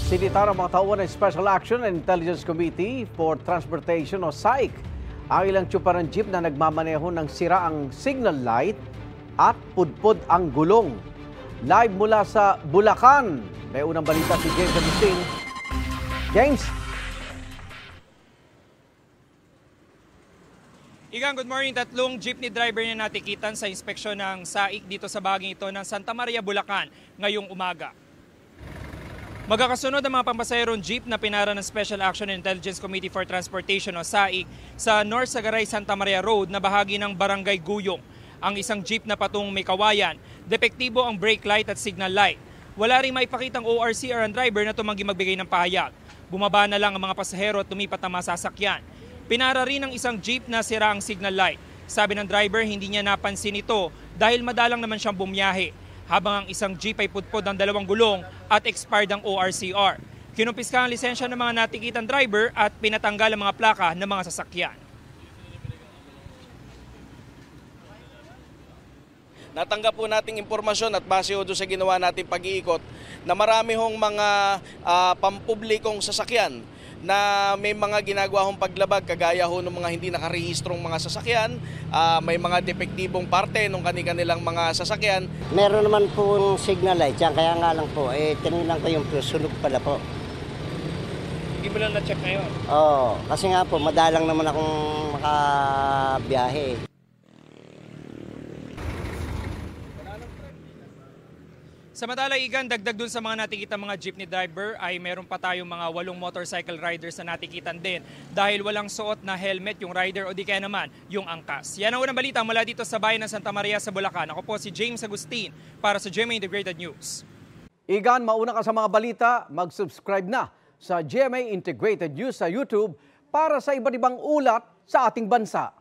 Sinita ng mga tauhan ng Special Action and Intelligence Committee for Transportation o SAIC ang ilang tsupa ng jeep na nagmamaneho ng sira ang signal light at pudpud ang gulong. Live mula sa Bulacan, may unang balita si James Agustin. James? Igang, good morning. Tatlong jeepney driver na natikitan sa inspeksyon ng SAIC dito sa bahaging ito ng Santa Maria, Bulacan ngayong umaga. Magkakasunod ang mga pampasaherong jeep na pinara ng Special Action and Intelligence Committee for Transportation o SAIC sa North Sagaray, Santa Maria Road na bahagi ng Barangay Guyong. Ang isang jeep na patungong may kawayan, depektibo ang brake light at signal light. Wala rin maipakitang ORCR ang driver na tumanggi magbigay ng pahayag. Bumaba na lang ang mga pasahero at lumipat ang mga sasakyan. Pinara rin ng isang jeep na sira ang signal light. Sabi ng driver, hindi niya napansin ito dahil madalang naman siyang bumiyahe. Habang ang isang jeep ay pudpod ng dalawang gulong at expired ang ORCR. Kinumpiska ang lisensya ng mga natikitang driver at pinatanggal ang mga plaka ng mga sasakyan. Natanggap po nating impormasyon at base ho doon sa ginawa nating pag-iikot na marami hong mga pampublikong sasakyan na may mga ginagawa hong paglabag kagaya ho ng mga hindi nakarehistrong mga sasakyan, may mga depektibong parte ng kanilang mga sasakyan. Meron naman po signal light yan, kaya nga lang po, tinignan ko yung fuse, sunog pala po. Hindi mo lang na-check ngayon? Oo, kasi nga po, madalang naman akong makabiyahe. Samantala, Igan, dagdag dun sa mga natikitang mga jeepney driver ay meron pa tayong mga 8 motorcycle riders na natikitan din dahil walang suot na helmet yung rider o di kaya naman yung angkas. Yan ang unang balita mula dito sa bayan ng Santa Maria sa Bulacan. Ako po si James Agustin para sa GMA Integrated News. Igan, mauna ka sa mga balita, mag-subscribe na sa GMA Integrated News sa YouTube para sa iba't ibang ulat sa ating bansa.